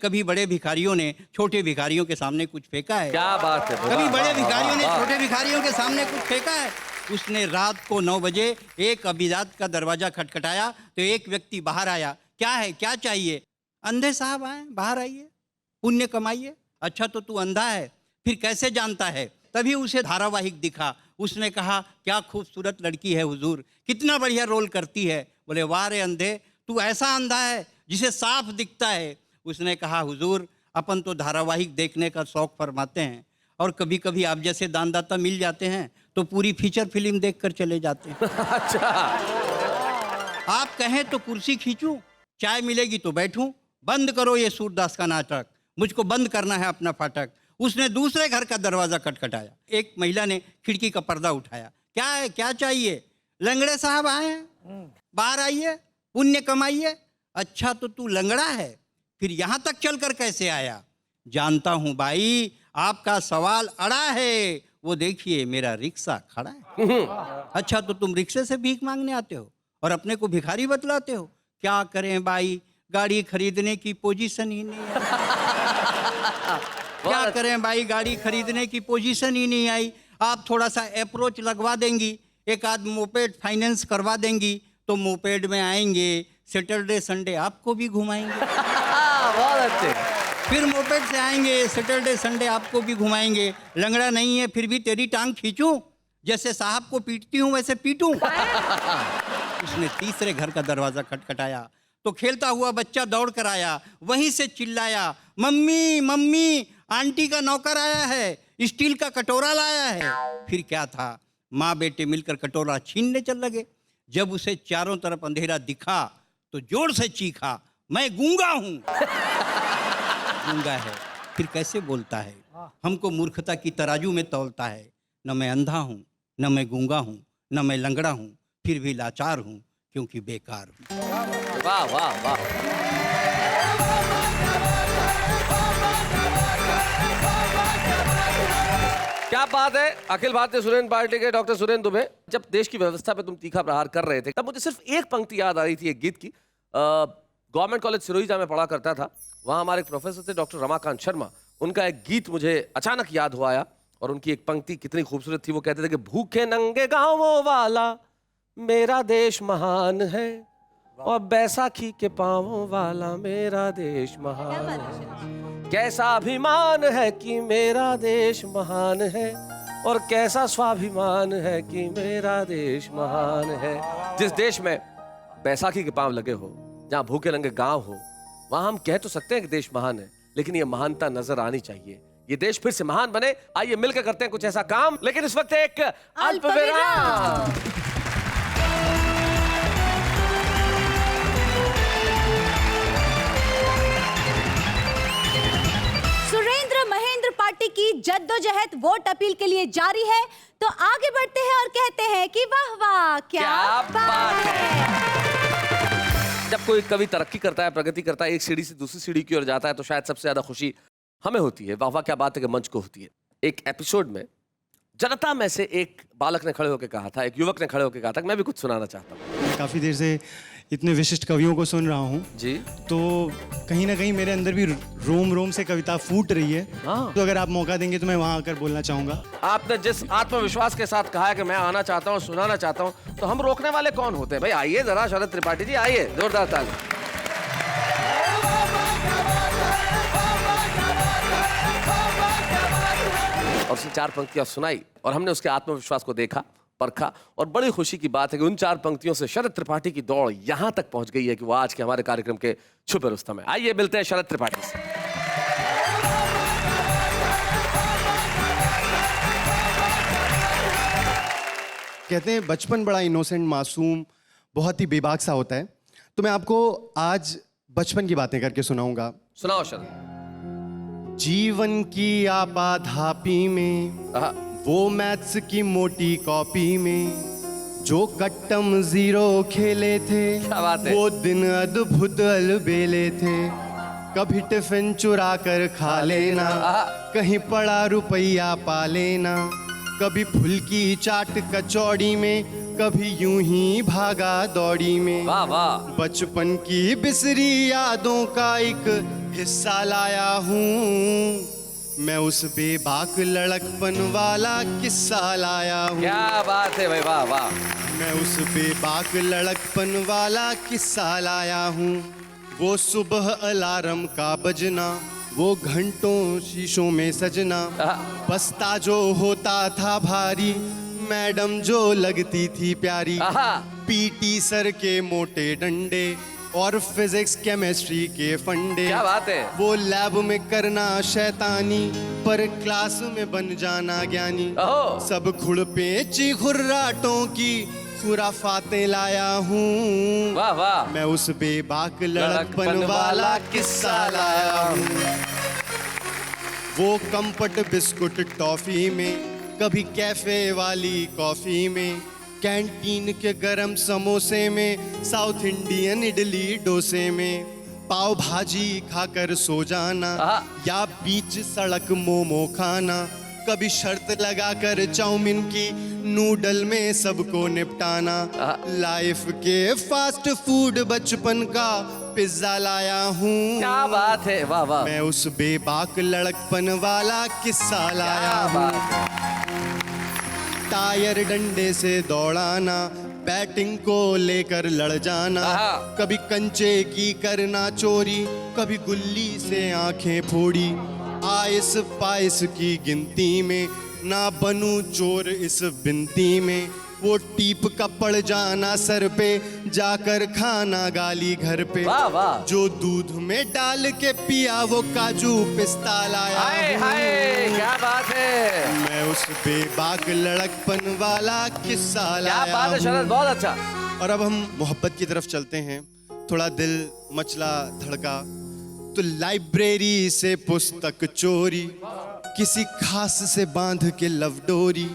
कभी बड़े भिखारियों ने छोटे भिखारियों के सामने कुछ फेंका है? क्या बात है। कभी बड़े भिखारियों ने छोटे भिखारियों के सामने कुछ फेंका है? उसने रात को 9 बजे एक अभिजात का दरवाजा खटखटाया तो एक व्यक्ति बाहर आया। क्या है, क्या चाहिए? अंधे साहब आए, बाहर आइए, पुण्य कमाइए। अच्छा, तो तू अंधा है, फिर कैसे जानता है? तभी उसे धारावाहिक दिखा। उसने कहा, क्या खूबसूरत लड़की है हुजूर, कितना बढ़िया रोल करती है। बोले, वाह रे अंधे, तू ऐसा अंधा है जिसे साफ दिखता है। उसने कहा, हुजूर, अपन तो धारावाहिक देखने का शौक फरमाते हैं, और कभी कभी आप जैसे दानदाता मिल जाते हैं तो पूरी फीचर फिल्म देखकर चले जाते हैं। अच्छा। आप कहें तो कुर्सी खींचूं, चाय मिलेगी तो बैठूं। बंद करो ये सूरदास का नाटक, मुझको बंद करना है अपना फाटक। उसने दूसरे घर का दरवाजा खटखटाया। एक महिला ने खिड़की का पर्दा उठाया। क्या है, क्या चाहिए? लंगड़े साहब आए हैं, बाहर आइए, पुण्य कमाइए। अच्छा तो तू लंगड़ा है, फिर यहाँ तक चलकर कैसे आया? जानता हूँ भाई, आपका सवाल अड़ा है। वो देखिए मेरा रिक्शा खड़ा है। अच्छा तो तुम रिक्शे से भीख मांगने आते हो और अपने को भिखारी बतलाते हो? क्या करें भाई, गाड़ी खरीदने की पोजीशन ही नहीं है। क्या करें भाई, गाड़ी खरीदने की पोजीशन ही नहीं आई। आप थोड़ा सा अप्रोच लगवा देंगी, एक आध मोपेड फाइनेंस करवा देंगी तो मोपेड में आएंगे, सैटरडे संडे आपको भी घुमाएंगे। बहुत अच्छे। फिर मोपेड से आएंगे, सैटरडे संडे आपको भी घुमाएंगे। लंगड़ा नहीं है फिर भी तेरी टांग खींचूं, जैसे साहब को पीटती हूं वैसे पीटूं। उसने तीसरे घर का दरवाजा खटखटाया तो खेलता हुआ बच्चा दौड़ कर आया, वहीं से चिल्लाया, मम्मी मम्मी, आंटी का नौकर आया है, स्टील का कटोरा लाया है। फिर क्या था, माँ बेटे मिलकर कटोरा छीनने चल लगे। जब उसे चारों तरफ अंधेरा दिखा तो जोर से चीखा, मैं गूंगा हूं। गूंगा है फिर कैसे बोलता है? हमको मूर्खता की तराजू में तौलता है। न मैं अंधा हूं, न मैं गूंगा हूं, न मैं लंगड़ा हूं, फिर भी लाचार हूं क्योंकि बेकार हूं। वाह वाह वाह। क्या बात है। अखिल भारतीय सुरेंद्र पार्टी के डॉक्टर सुरेंद्र दुबे, जब देश की व्यवस्था पे तुम तीखा प्रहार कर रहे थे तब मुझे सिर्फ एक पंक्ति याद आ रही थी एक गीत की। गवर्नमेंट कॉलेज सिरोही में पढ़ा करता था, वहाँ हमारे एक प्रोफेसर थे डॉक्टर रमाकांत शर्मा। उनका एक गीत मुझे अचानक याद हुआ आया और उनकी एक पंक्ति कितनी खूबसूरत थी। वो कहते थे कि भूखे नंगे गाँवों वाला मेरा देश महान है और बैसाखी के पाँवों वाला मेरा देश महान है। कैसा अभिमान है कि मेरा देश महान है और कैसा स्वाभिमान है कि मेरा देश महान है। जिस देश में बैसाखी के पाँव लगे हो, जहाँ भूखे नंगे गांव हो, वहां हम कह तो सकते हैं कि देश महान है, लेकिन ये महानता नजर आनी चाहिए। ये देश फिर से महान बने। आइए मिलकर करते हैं कुछ ऐसा काम, लेकिन इस वक्त एक अल्प विराम। सुरेंद्र महेंद्र पार्टी की जद्दोजहद वोट अपील के लिए जारी है, तो आगे बढ़ते हैं और कहते हैं कि वाह वाह क्या बात है। जब कोई कवि तरक्की करता है, प्रगति करता है, एक सीढ़ी से दूसरी सीढ़ी की ओर जाता है, तो शायद सबसे ज्यादा खुशी हमें होती है। वाह वाह क्या बात है कि मंच को होती है। एक एपिसोड में जनता में से एक बालक ने खड़े होकर कहा था, एक युवक ने खड़े होकर कहा था कि मैं भी कुछ सुनाना चाहता हूँ। काफ़ी देर से इतने विशिष्ट कवियों को सुन रहा हूँ जी, तो कहीं ना कहीं मेरे अंदर भी रोम रोम से कविता फूट रही है। हाँ। तो अगर आप मौका देंगे तो मैं वहाँ आकर बोलना चाहूँगा। आपने जिस आत्मविश्वास के साथ कहा है कि मैं आना चाहता हूँ, सुनाना चाहता हूँ, तो हम रोकने वाले कौन होते हैं? भाई आइए जरा, शरद त्रिपाठी जी आइए, जोरदार ताली। और उसने 4 पंक्तियां सुनाई और हमने उसके आत्मविश्वास को देखा, परखा, और बड़ी खुशी की बात है कि उन 4 पंक्तियों से शरद त्रिपाठी की दौड़ यहां तक पहुंच गई है कि वो आज के हमारे कार्यक्रम के छुपे रुस्तम है। आइए मिलते हैं शरद त्रिपाठी से। कहते हैं बचपन बड़ा इनोसेंट, मासूम, बहुत ही बेबाक सा होता है। तो मैं आपको आज बचपन की बातें करके सुनाऊंगा। सुनाओ शरद। जीवन की आपाधापी में, वो मैथ्स की मोटी कॉपी में, जो कट्टम जीरो खेले थे, क्या बात है? वो दिन अद्भुत अलबेले थे। कभी टिफिन चुरा कर खा लेना, कहीं पड़ा रुपया पा लेना, कभी फुल्की चाट कचौड़ी में, कभी यूं ही भागा दौड़ी में। वाह वाह। बचपन की बिसरी यादों का एक हिस्सा लाया हूँ मैं, उस बेबाक लड़कपन वाला किस्सा लाया हूँ। क्या बात है भाई, वाह वाह। मैं उस बेबाक लड़कपन वाला किस्सा लाया हूँ। वो सुबह अलार्म का बजना, वो घंटों शीशों में सजना, बस्ता जो होता था भारी, मैडम जो लगती थी प्यारी, पीटी सर के मोटे डंडे और फिजिक्स केमिस्ट्री के फंडे। क्या बात है। वो लैब में करना शैतानी, पर क्लास में बन जाना ज्ञानी। सब खुड़ पेची खुर्राटों की खुराफातें लाया हूँ। वाह वाह। मैं उस बेबाक लड़कपन वाला किस्सा लाया हूँ। वो कंपट बिस्कुट टॉफी में, कभी कैफे वाली कॉफी में, कैंटीन के गरम समोसे में, साउथ इंडियन इडली डोसे में, पाव भाजी खाकर सो जाना, या बीच सड़क मोमो खाना, कभी शर्त लगाकर चाउमीन की नूडल में सबको निपटाना, लाइफ के फास्ट फूड बचपन का पिज्जा लाया हूँ। क्या बात है, वाह वाह। मैं उस बेबाक लड़कपन वाला किस्सा लाया हूँ। टायर डंडे से दौड़ाना, बैटिंग को लेकर लड़ जाना, कभी कंचे की करना चोरी, कभी गुल्ली से आंखें फोड़ी, आइस पाइस की गिनती में ना बनूं चोर इस बिनती में, वो टीप का पड़ जाना सर पे, जाकर खाना गाली घर पे, वाह वाह। जो दूध में डाल के पिया वो काजू पिस्ता लाया हाय हूँ। हाय, क्या बात है, मैं उस बेबाक लड़कपन वाला किस्सा लाया क्या बात है शरद, हूँ। बहुत अच्छा। और अब हम मोहब्बत की तरफ चलते हैं। थोड़ा दिल मचला धड़का तो लाइब्रेरी से पुस्तक चोरी, किसी खास से बांध के लव डोरी,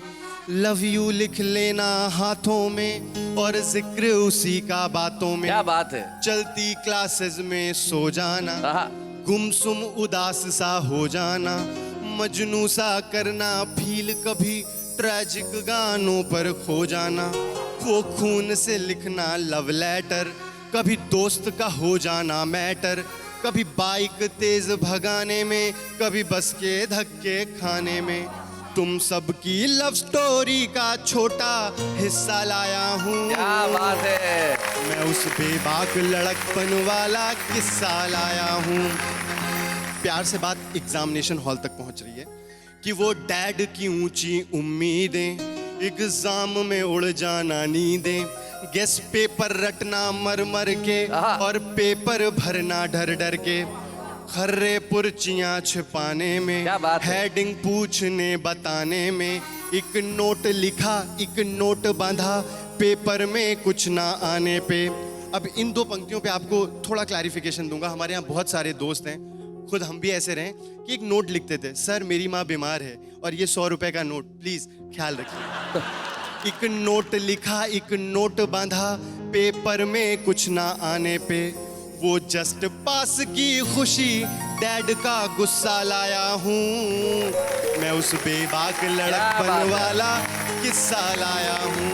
लव यू लिख लेना हाथों में और जिक्र उसी का बातों में, क्या बात है, चलती क्लासेस में सो जाना, गुमसुम उदास सा हो जाना, मजनू सा करना फील, कभी ट्रेजिक गानों पर खो जाना, वो खून से लिखना लव लेटर, कभी दोस्त का हो जाना मैटर, कभी बाइक तेज भगाने में, कभी बस के धक्के खाने में, तुम सबकी लव स्टोरी का छोटा हिस्सा लाया हूँ। क्या बात है, मैं उस बेबाक लड़कपन वाला किस्सा लाया हूँ। प्यार से बात एग्जामिनेशन हॉल तक पहुंच रही है कि वो डैड की ऊंची उम्मीदें, एग्जाम में उड़ जाना नींदें, गेस पेपर रटना मर मर के और पेपर भरना डर डर के, खर्रे पुर्चियां छिपाने में, हेडिंग पूछने बताने में, एक नोट लिखा एक नोट बांधा, पेपर में कुछ ना आने पे। अब इन दो पंक्तियों पे आपको थोड़ा क्लैरिफिकेशन दूंगा। हमारे यहाँ बहुत सारे दोस्त हैं, खुद हम भी ऐसे रहे कि एक नोट लिखते थे, सर मेरी माँ बीमार है और ये 100 रुपए का नोट, प्लीज ख्याल रखिए। एक नोट लिखा एक नोट बांधा, पेपर में कुछ ना आने पे, वो जस्ट पास की खुशी डैड का गुस्सा लाया हूँ। मैं उस बेबाक लड़कपन वाला किस्सा लाया हूँ।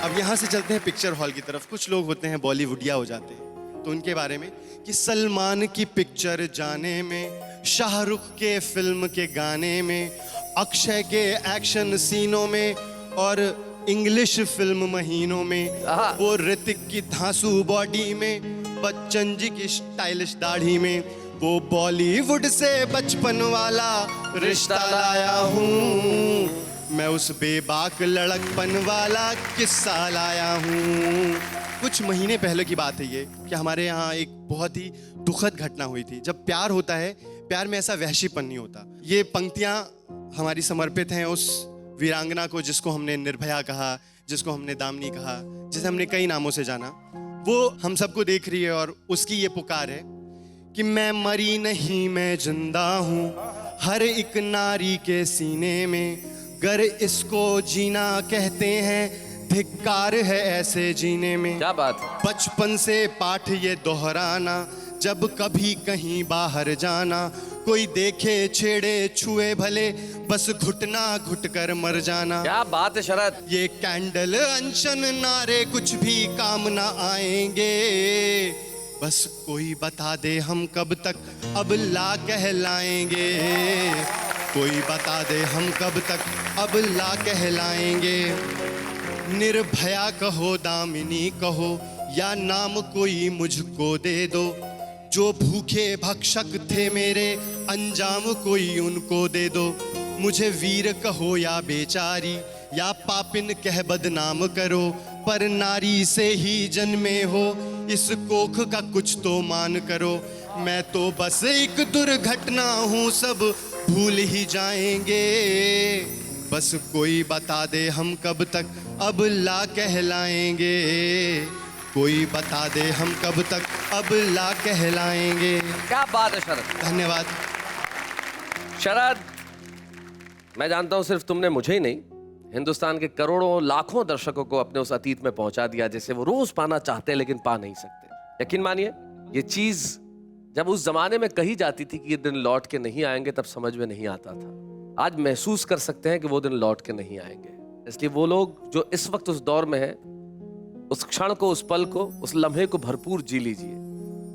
अब यहाँ से चलते हैं पिक्चर हॉल की तरफ। कुछ लोग होते हैं बॉलीवुडिया हो जाते हैं, तो उनके बारे में कि सलमान की पिक्चर जाने में, शाहरुख के फिल्म के गाने में, अक्षय के एक्शन सीनों में और इंग्लिश फिल्म महीनों में, वो ऋतिक की धांसू बॉडी में, बच्चन जी की स्टाइलिश दाढ़ी में, वो बॉलीवुड से बचपन वाला रिश्ता लाया हूँ। मैं उस बेबाक लड़कपन वाला किस्सा लाया हूँ। कुछ महीने पहले की बात है ये कि हमारे यहाँ एक बहुत ही दुखद घटना हुई थी। जब प्यार होता है, प्यार में ऐसा वहशीपन नहीं होता। ये पंक्तियाँ हमारी समर्पित हैं उस वीरांगना को जिसको हमने निर्भया कहा, जिसको हमने दामिनी कहा, जिसे हमने कई नामों से जाना। वो हम सबको देख रही है और उसकी ये पुकार है कि मैं मरी नहीं मैं जिंदा हूँ हर एक नारी के सीने में, गर इसको जीना कहते हैं धिक्कार है ऐसे जीने में। क्या बात है। बचपन से पाठ ये दोहराना, जब कभी कहीं बाहर जाना, कोई देखे छेड़े छुए भले, बस घुटना घुट कर मर जाना। क्या बात है शरद। ये कैंडल अनशन नारे कुछ भी काम ना आएंगे, बस कोई बता दे हम कब तक अब ला कहलाएंगे, कोई बता दे हम कब तक अब ला कहलाएंगे। निर्भया कहो दामिनी कहो या नाम कोई मुझको दे दो, जो भूखे भक्षक थे मेरे अंजाम कोई उनको दे दो। मुझे वीर कहो या बेचारी या पापिन कह बदनाम करो, पर नारी से ही जन्मे हो इस कोख का कुछ तो मान करो। मैं तो बस एक दुर्घटना हूँ सब भूल ही जाएंगे, बस कोई बता दे हम कब तक अब ला कहलाएंगे, कोई बता दे हम कब तक अब ला कहलाएंगे। क्या बात है शरद। धन्यवाद। शरद, मैं जानता हूं सिर्फ तुमने मुझे ही नहीं, हिंदुस्तान के करोड़ों लाखों दर्शकों को अपने उस अतीत में पहुंचा दिया जिसे वो रोज पाना चाहते हैं लेकिन पा नहीं सकते। यकीन मानिए, ये चीज जब उस जमाने में कही जाती थी कि ये दिन लौट के नहीं आएंगे, तब समझ में नहीं आता था। आज महसूस कर सकते हैं कि वो दिन लौट के नहीं आएंगे। इसलिए वो लोग जो इस वक्त उस दौर में हैं, उस क्षण को, उस पल को, उस लम्हे को भरपूर जी लीजिए।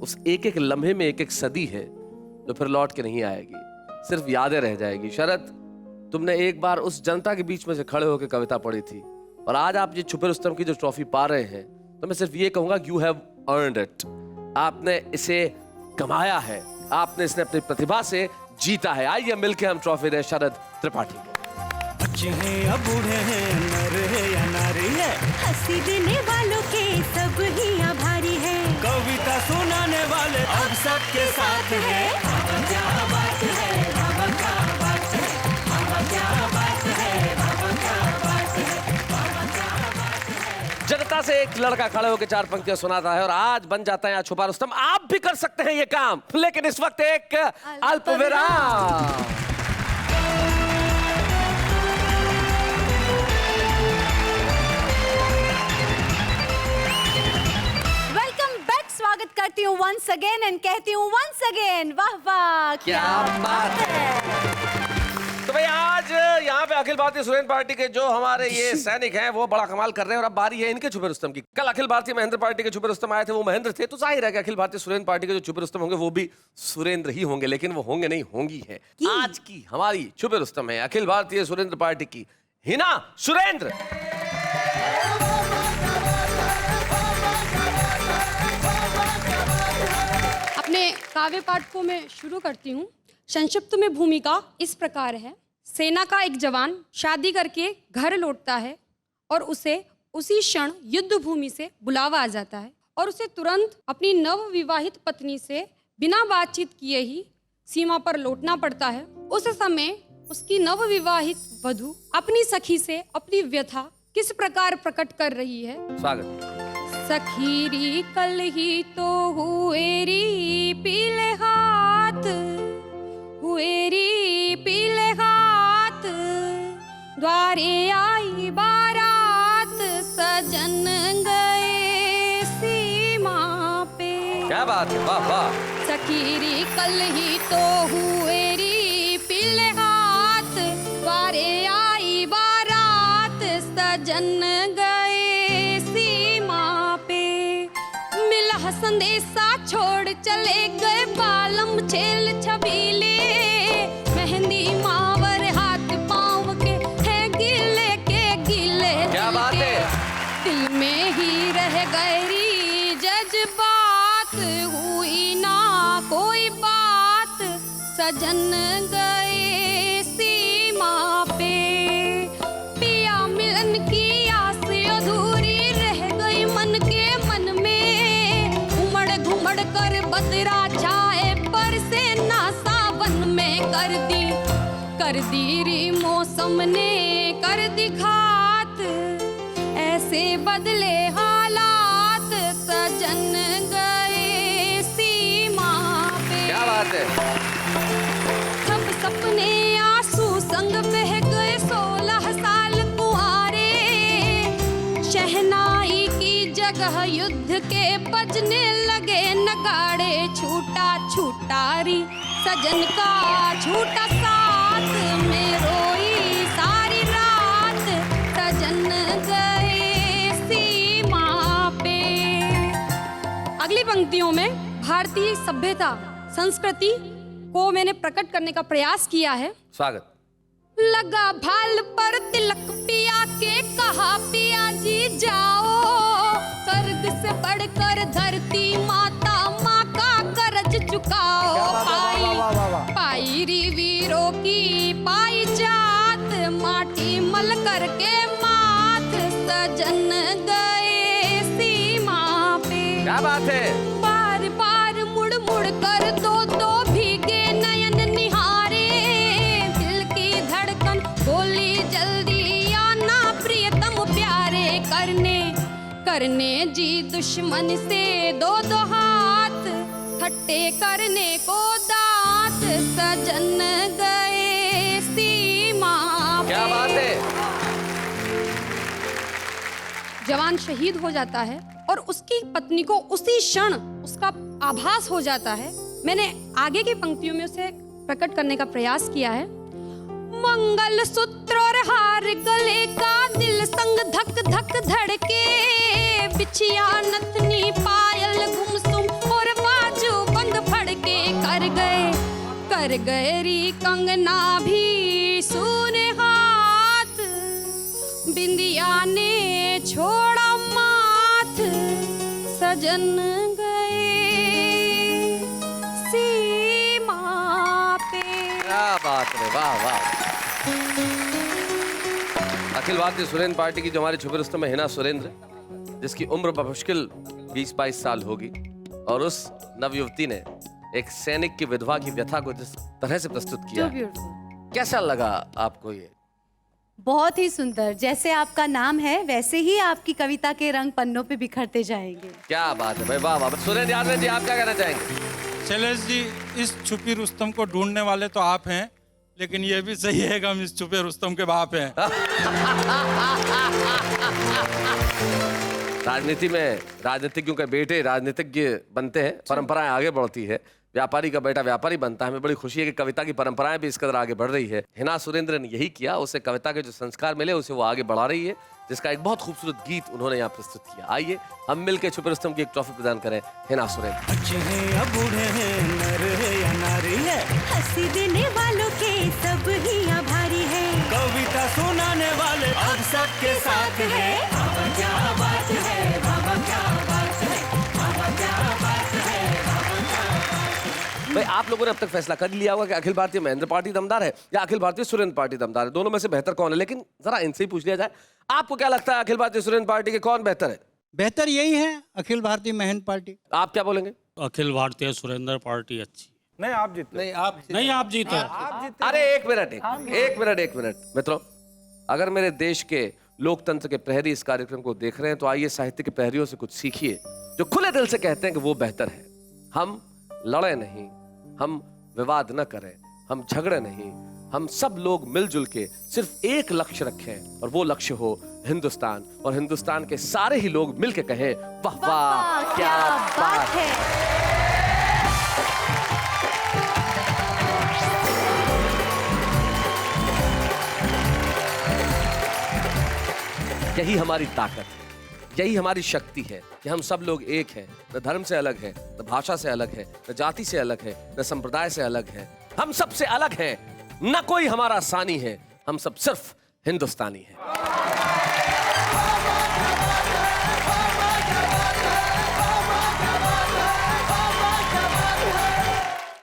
उस एक एक लम्हे में एक एक सदी है जो फिर लौट के नहीं आएगी, सिर्फ यादें रह जाएगी। शरद, तुमने एक बार उस जनता के बीच में से खड़े होकर कविता पढ़ी थी और आज आप ये छुपे रुस्तम की जो ट्रॉफी पा रहे हैं, तो मैं सिर्फ ये कहूंगा, यू हैव अर्नड इट। आपने इसे कमाया है, आपने इसने अपनी प्रतिभा से जीता है। आइए मिलकर हम ट्रॉफी दें शरद त्रिपाठी को। बच्चे हैं या बूढ़े हैं, नर है या नारी है, हंसी देने वालों के सब ही आभारी है। कविता सुनाने वाले अब सबके साथ है। क्या बात है, बाबा क्या बात है, बाबा क्या बात है, बाबा क्या बात है, बाबा क्या बात है। जनता से एक लड़का खड़े होकर चार पंक्तियां सुनाता है और आज बन जाता है यहाँ छुपा रुस्तम। आप भी कर सकते हैं ये काम, लेकिन इस वक्त एक अल्प विराम। वेलकम बैक, स्वागत करती हूँ वंस अगेन एंड कहती हूँ वंस अगेन, वाह वाह क्या बात है। तो भाई आज यहाँ पे अखिल भारतीय सुरेंद्र पार्टी के जो हमारे ये सैनिक हैं वो बड़ा कमाल कर रहे हैं और अब बारी है इनके छुपे रुस्तम की। कल अखिल भारतीय महेंद्र पार्टी के छुपे रुस्तम आए थे, वो महेंद्र थे, तो जाहिर है कि अखिल भारतीय सुरेंद्र पार्टी के जो छुपे रुस्तम होंगे वो भी सुरेंद्र ही होंगे, लेकिन वो होंगे नहीं, होंगी है। आज की हमारी छुपे रुस्तम है अखिल भारतीय सुरेंद्र पार्टी की हिना सुरेंद्र। अपने काव्य पाठ को मैं शुरू करती हूँ। संक्षिप्त में भूमिका इस प्रकार है। सेना का एक जवान शादी करके घर लौटता है और उसे उसी क्षण युद्ध भूमि से बुलावा आ जाता है और उसे तुरंत अपनी नव विवाहित पत्नी से बिना बातचीत किए ही सीमा पर लौटना पड़ता है। उस समय उसकी नव विवाहित वधू अपनी सखी से अपनी व्यथा किस प्रकार प्रकट कर रही है। स्वागत। सखीरी कल ही तो हुएरी पीले हाथ, हुएरी पीले हाथ, द्वारे आई बारात, सजन गए सीमा पे। क्या बात है, वाह वाह। सखीरी कल ही तो हुएरी पीले हाथ, द्वारे आई बारात, सजन गए सीमा पे। मिला संदेशा छोड़ चले गए बालम छेल छबीले, मेहंदी मावर हाथ पाँव के है गीले के गीले। क्या बात है। दिल में ही रह गई जज्बात, हुई ना कोई बात, सजन गए सीमा पे। पिया मिलन की आस अधूरी रह गई मन के मन में, उमड़ घुमड़ कर बदरा छाए पर से ना सावन में कर दी री मौसम ने कर दी घात, ऐसे बदले हालात, सजन गए सीमा पे। क्या बात है। सब सपने आंसू संग बह गए 16 साल कुंवारे, शहनाई की जगह युद्ध के बजने लगे नगाड़े, छूटा छूटा री सजन का छूटा साथ में रोई सारी रात, सजन गए सीमा पे। अगली पंक्तियों में भारतीय सभ्यता संस्कृति को मैंने प्रकट करने का प्रयास किया है। स्वागत। लगा भाल पर तिलक पिया के कहा पिया जी जाओ, स्वर्ग से बढ़कर धरती माता माँ का कर्ज चुकाओ। पाई री वीरों की पाई जात, माटी मल करके माथ, सजन गए सीमा पे। क्या बात है। बार बार मुड़ मुड़ कर दो भीगे नयन निहारे, दिल की धड़कन बोली जल्दी आना प्रियतम प्यारे, करने जी दुश्मन से दो हाथ, खट्टे करने को दांत, सजन गए जवान शहीद हो जाता है और उसकी पत्नी को उसी क्षण उसका आभास हो जाता है। मैंने आगे की पंक्तियों में उसे प्रकट करने का प्रयास किया है। मंगल सूत्र और हार गले का, दिल संग धक धक धड़के, बिछिया नथनी पायल गुमसुम और बाजू बंद फड़के, कर गए री कंगना भी सूने हाथ, बिंदिया ने छोड़ा माथ, सजन गए सीमा पे। क्या बात है, वाह वाह। अखिल भारतीय सुरेंद्र पार्टी की जो हमारे छुपे रुस्तम में हिना सुरेंद्र, जिसकी उम्र बमुश्किल 20-22 साल होगी, और उस नवयुवती ने एक सैनिक की विधवा की व्यथा को जिस तरह से प्रस्तुत किया, कैसा लगा आपको ये? बहुत ही सुंदर। जैसे आपका नाम है वैसे ही आपकी कविता के रंग पन्नों पे बिखरते जाएंगे। क्या बात है भाई, वाह वाह। सुरेंद्र यादव जी, आप क्या कहना चाहेंगे? शैलेश जी, इस छुपी रुस्तम को ढूंढने वाले तो आप हैं, लेकिन ये भी सही है कि हम इस छुपे रुस्तम के बाप हैं। राजनीति में राजनीतिज्ञों के बेटे राजनीतिज्ञ बनते हैं, परंपराएं आगे बढ़ती है, व्यापारी का बेटा व्यापारी बनता है। हमें बड़ी खुशी है कि कविता की परंपराएं भी इस कदर आगे बढ़ रही है। हिना सुरेंद्र ने यही किया, उसे कविता के जो संस्कार मिले उसे वो आगे बढ़ा रही है, जिसका एक बहुत खूबसूरत गीत उन्होंने यहाँ प्रस्तुत किया। आइए हम मिलकर छुपे रुस्तम की एक ट्रॉफी प्रदान करें हिना सुरेंद्र। अच्छे हैं या बूढ़े हैं, नर है या नारी है, हंसी देने वालों के सब ही आभारी है, कविता सुनाने वाले अब सबके साथ है। बाबा क्या बात है, बाबा क्या बात है, बाबा क्या बात है, बाबा क्या। भाई आप लोगों ने अब तक फैसला कर लिया होगा कि अखिल भारतीय महेंद्र पार्टी दमदार है या अखिल भारतीय सुरेंद्र पार्टी दमदार है। दोनों में से बेहतर कौन है? लेकिन जरा इनसे ही पूछ लिया जाए, आपको क्या लगता है अखिल भारतीय सुरेंद्र पार्टी के कौन बेहतर है? बेहतर यही है, अखिल भारतीय महेंद्र पार्टी। आप क्या बोलेंगे? अखिल भारतीय सुरेंद्र पार्टी अच्छी। नहीं आप जीते। नहीं आप जीते। अरे एक मिनट मित्रों, अगर मेरे देश के लोकतंत्र के प्रहरी इस कार्यक्रम को देख रहे हैं तो आइए साहित्य के प्रहरियों से कुछ सीखिए, जो खुले दिल से कहते हैं कि वो बेहतर है। हम लड़े नहीं, हम विवाद न करें, हम झगड़े नहीं, हम सब लोग मिलजुल के सिर्फ एक लक्ष्य रखें और वो लक्ष्य हो हिंदुस्तान, और हिंदुस्तान के सारे ही लोग मिलके कहें वाह वाह क्या बात है। यही हमारी ताकत है, यही हमारी शक्ति है कि हम सब लोग एक हैं। न धर्म से अलग है, न भाषा से अलग है, न जाति से अलग है, न संप्रदाय से अलग है। हम सबसे अलग हैं, न कोई हमारा सानी है, हम सब सिर्फ हिंदुस्तानी हैं।